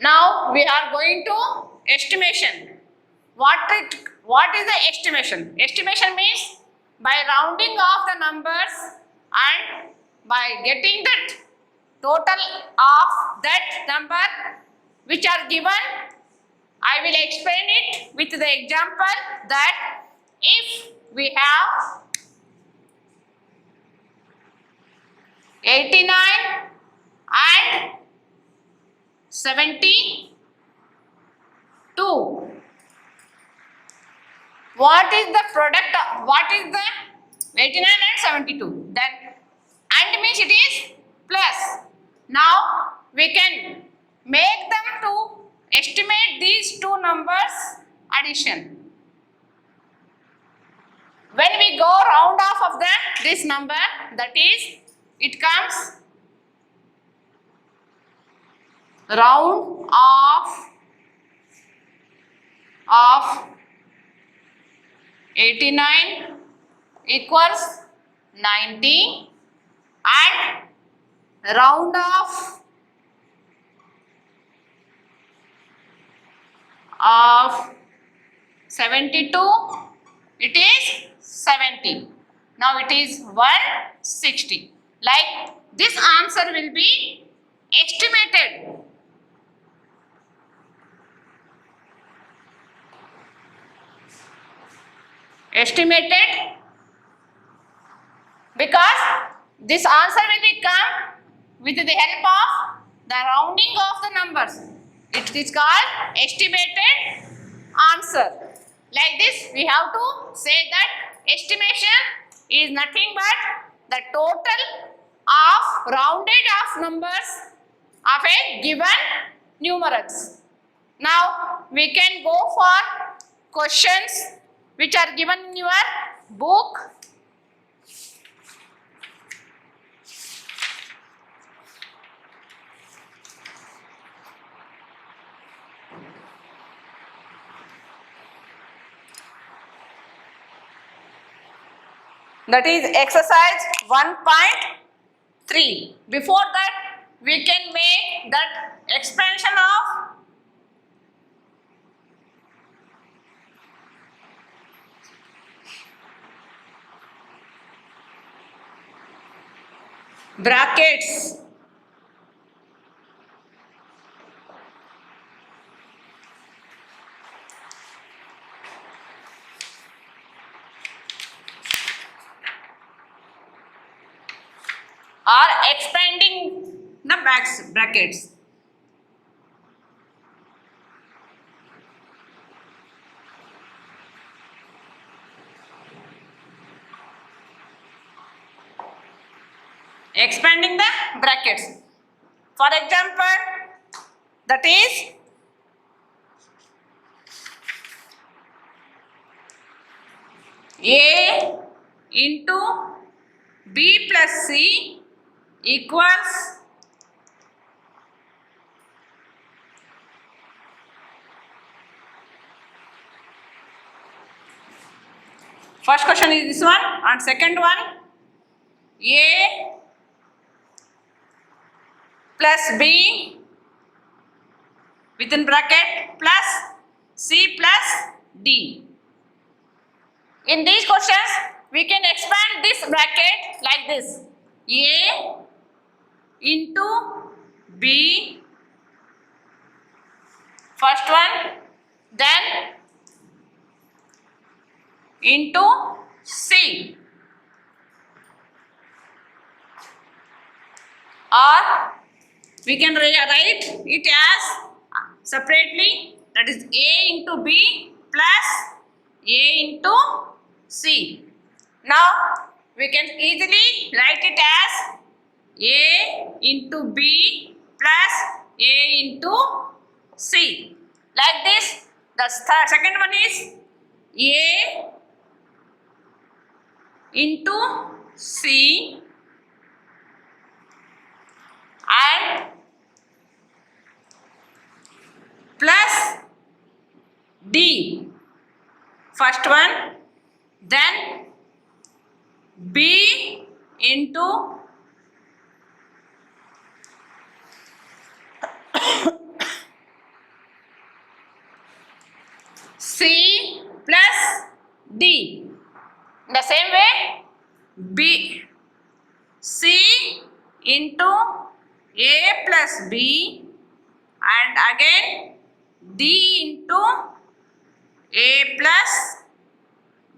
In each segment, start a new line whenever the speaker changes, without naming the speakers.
Now we are going to estimation. What is the estimation? Estimation means by rounding off the numbers and by getting the total of that number which are given. I will explain it with the example that if we have 89 and 72. What is the product of, what is the 89 and 72? Then and means it is plus. Now we can make them to estimate these two numbers addition. When we go round off of this number, that is, it comes round off of 89 equals 90 and round off of 72, it is 70. Now it is 160. Like this answer will be estimated. Estimated because this answer will become with the help of the rounding of the numbers. It is called estimated answer. Like this, we have to say that estimation is nothing but the total of rounded off numbers of a given numerals. Now, we can go for questions which are given in your book. That is exercise 1.3. Before that, we can make that expansion of brackets. Or expanding the brackets. Expanding the brackets. For example, that is A into B plus C equals first question is this one and second one A plus B within bracket plus C plus D. In these questions we can expand this bracket like this: A into B, first one, then into C, or we can write it as separately, that is A into B plus A into C. Now we can easily write it as A into B plus A into C. Like this, the second one is A into C and plus D, first one, then B into C plus D. In the same way, B, C into A plus B, and again D into A plus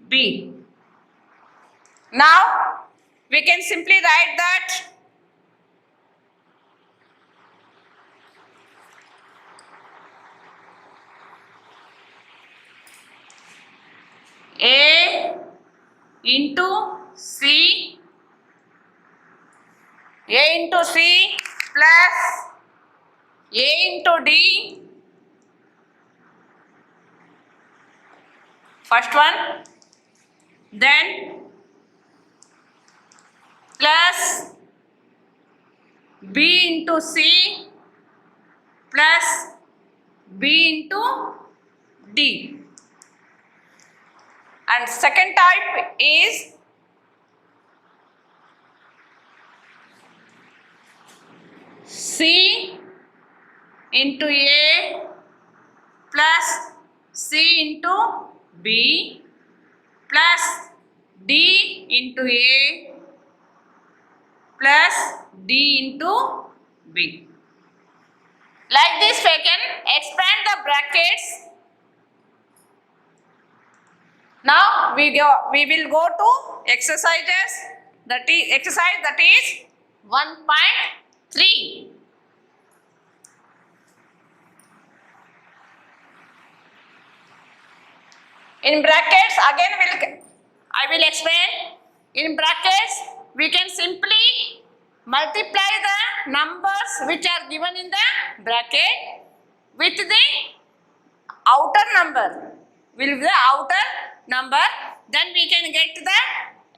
B. Now we can simply write that A into C, A into C plus A into D, first one, then plus B into C plus B into D. And second type is C into A plus C into B plus D into A plus D into B. Like this we can expand the brackets. Now we will go to exercises, that is exercise that is 1.3. In brackets again I will explain. In brackets we can simply multiply the numbers which are given in the bracket with the outer number. Will be the outer number, then we can get the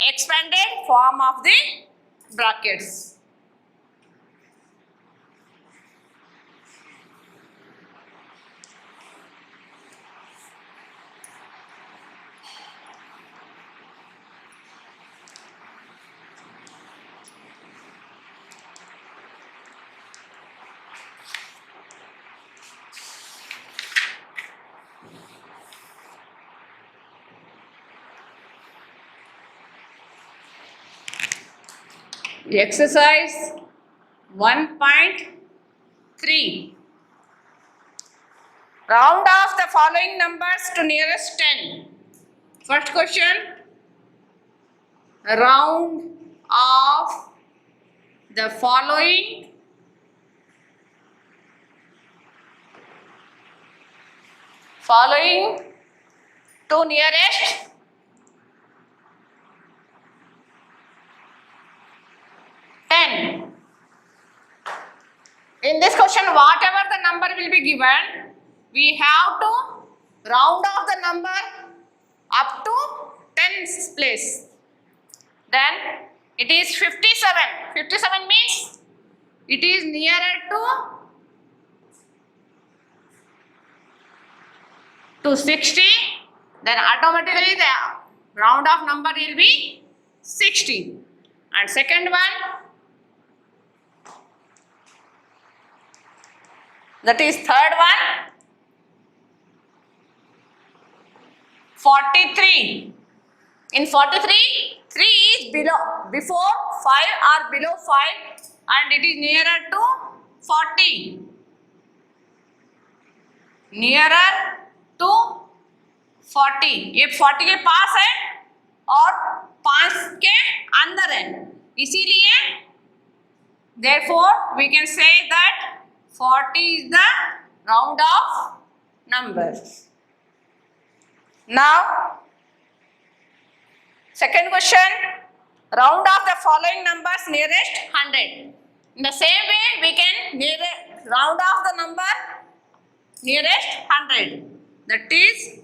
expanded form of the brackets. Exercise 1.3. Round off the following numbers to nearest 10. First question. Round off the following to nearest 10. In this question, whatever the number will be given, we have to round off the number up to 10th place. Then it is 57. 57 means it is nearer to 60. Then automatically the round off number will be 60. And second one, that is third one, 43. In 43, 3 is before 5 or below 5 and it is nearer to 40. Nearer to 40. ये 40 के पास है और 5 के अंदर है. इसीलिए therefore we can say that 40 is the round off number. Now, second question, round off the following numbers nearest 100. In the same way, we can round off the number nearest 100. That is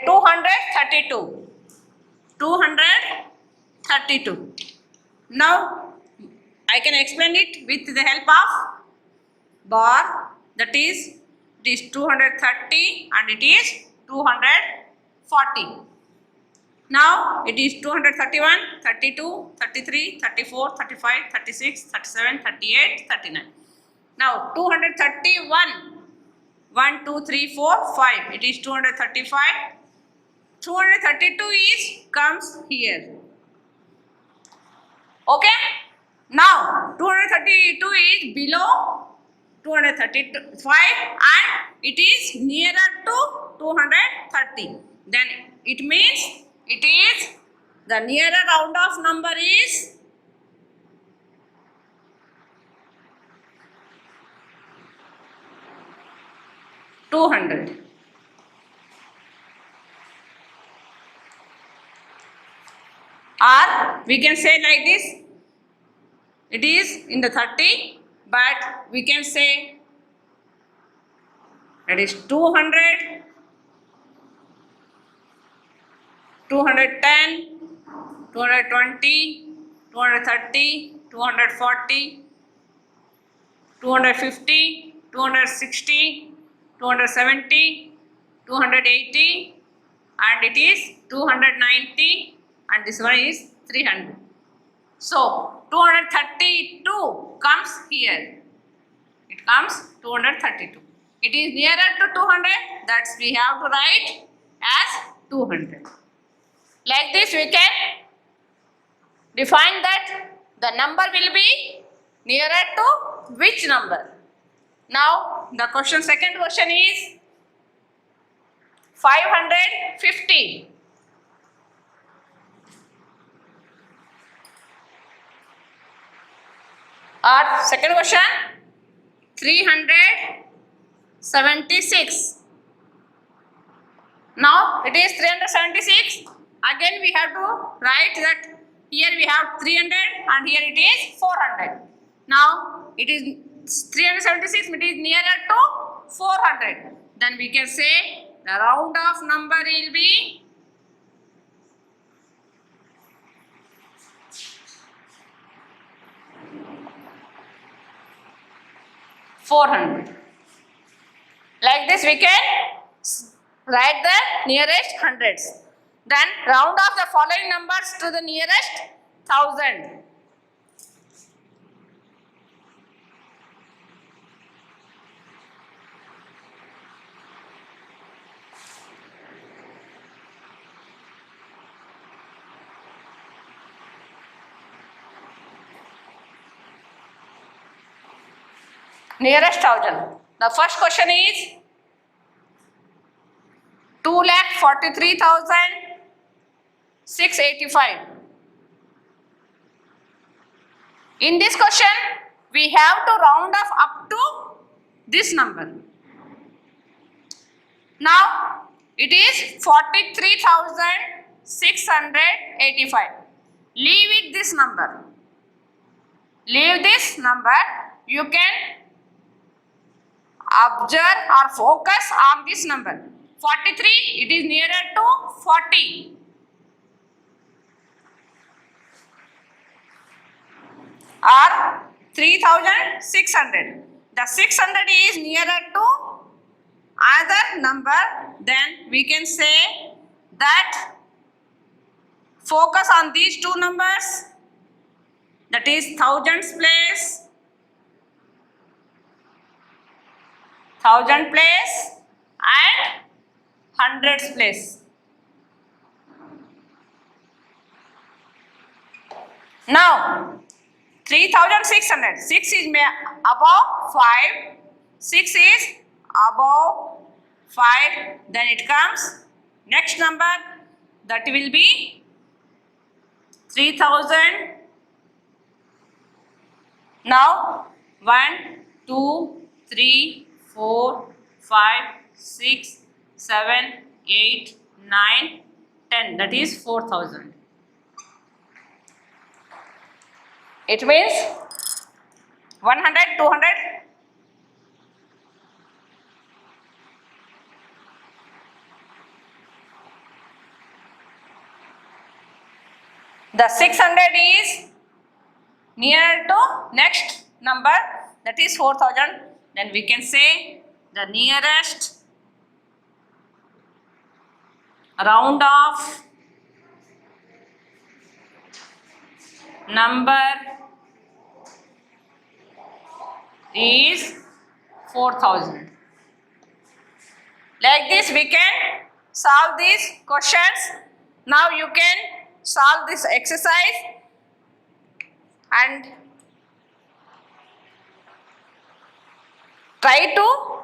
232. 232. Now I can explain it with the help of bar, that is it is 230 and it is 240. Now it is 231, 32, 33, 34, 35, 36, 37, 38, 39. Now 231, 1, 2, 3, 4, 5. It is 235. 232 is comes here. Okay. Now 232 is below 235 and it is nearer to 230. Then it means it is the nearer round of number is 200. Or we can say like this, it is in the 30, but we can say it is 200, 210, 220, 230, 240, 250, 260, 270, 280 and it is 290 and this one is 300. So 232 comes here. It comes 232. It is nearer to 200, that's we have to write as 200. Like this we can define that the number will be nearer to which number. Now the question, second question is 550. Or second question 376. Now it is 376. Again we have to write that here we have 300 and here it is 400. Now it is 376, it is nearer to 400. Then we can say the round of number will be 400. Like this we can write the nearest hundreds. Then round off the following numbers to the nearest 1000. Nearest 1000. The first question is 2,43,685. In this question, we have to round off up to this number. Now, it is 43,685. Leave it this number. Leave this number. You can observe or focus on this number. 43, it is nearer to 40. Or 3,600. The 600 is nearer to other number. Then we can say that focus on these two numbers. That is thousands place. 1000 place and hundreds place. Now 3,600. 6 is above 5. 6 is above 5. Then it comes next number, that will be 3,000. Now 1, 2, 3, 4, 5, 6, 7, 8, 9, 10. That is 4,000. It means 100, 200. The 600 is near to next number, that is 4,000. then we can say the nearest round off number is 4000. Like this we can solve these questions. Now you can solve this exercise and try to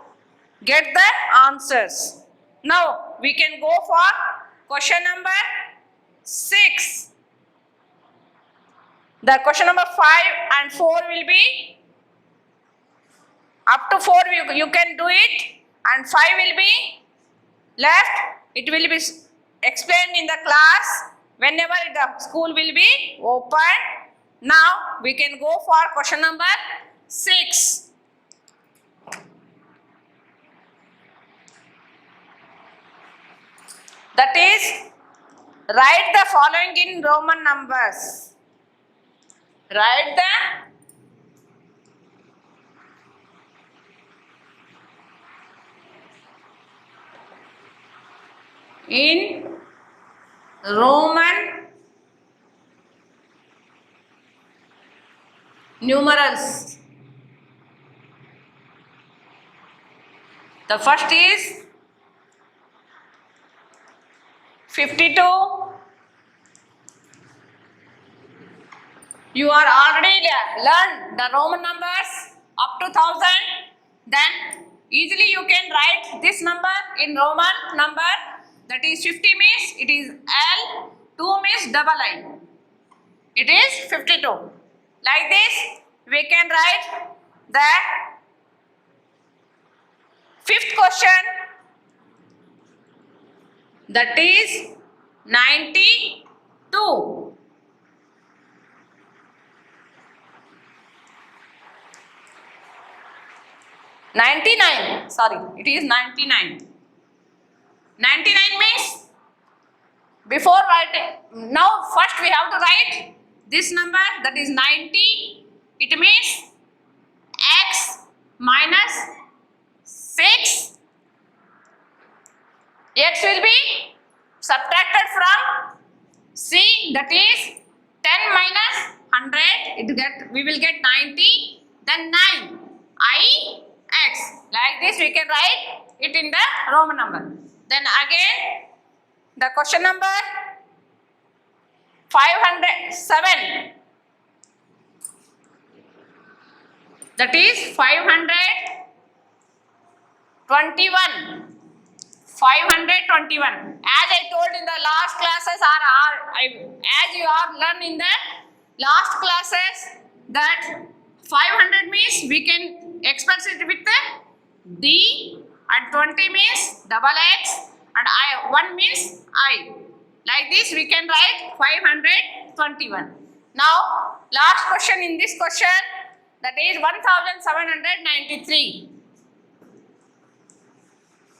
get the answers. Now we can go for question number 6. The question number 5 and 4 will be up to 4 you can do it, and 5 will be left. It will be explained in the class whenever the school will be open. Now we can go for question number 6. That is, write the following in Roman numbers. Write the in Roman numerals. The first is 52. You are already learned the Roman numbers up to 1000. Then easily you can write this number in Roman number. That is 50 means it is L, 2 means double I. It is 52. Like this we can write the fifth question. That is 92. 99, sorry, it is 99. 99 means before writing, now first we have to write this number, that is 90. It means x minus 6. X will be subtracted from C, that is 10 minus 100. We will get 90. Then 9 I x. Like this we can write it in the Roman number. Then again the question number 507. That is 521. 521. As I told in the last classes, as you are learned in the last classes, that 500 means we can express it with the D, and 20 means double X, and 1 means I. Like this we can write 521. Now last question in this question, that is 1793.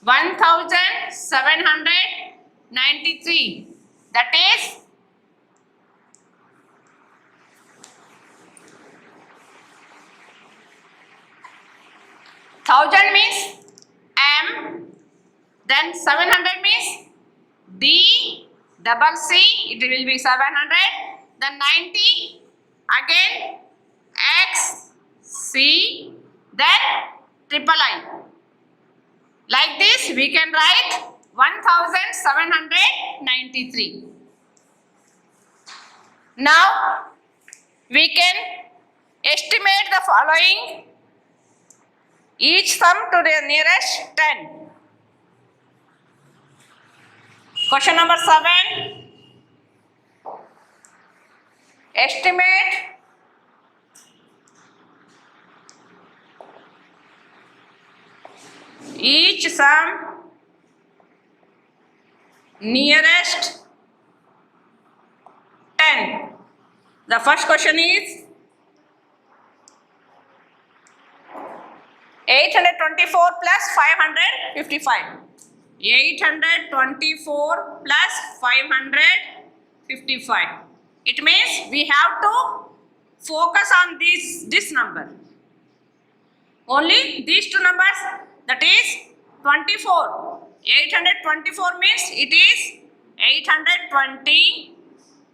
1793. That is 1000 means M, then 700 means D, double C, it will be 700, then 90, again X, C, then triple I. Like this we can write 1793. Now we can estimate the following, each sum to the nearest 10. Question number 7. Estimate each sum nearest 10. The first question is 824 plus 555. 824 plus 555. It means we have to focus on this number. only these two numbers, that is 24. 824 means it is 820,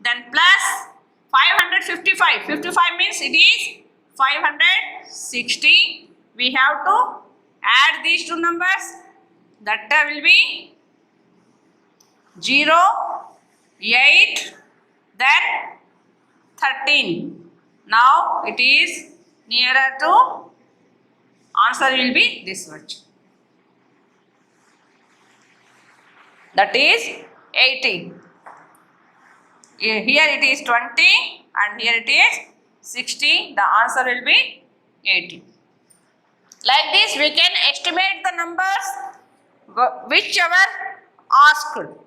then plus 555. 55 means it is 560. We have to add these two numbers. That will be 0, 8, then 13. Now it is nearer to answer will be this much. That is 80. Here it is 20 and here it is 60. The answer will be 80. Like this we can estimate the numbers whichever asked.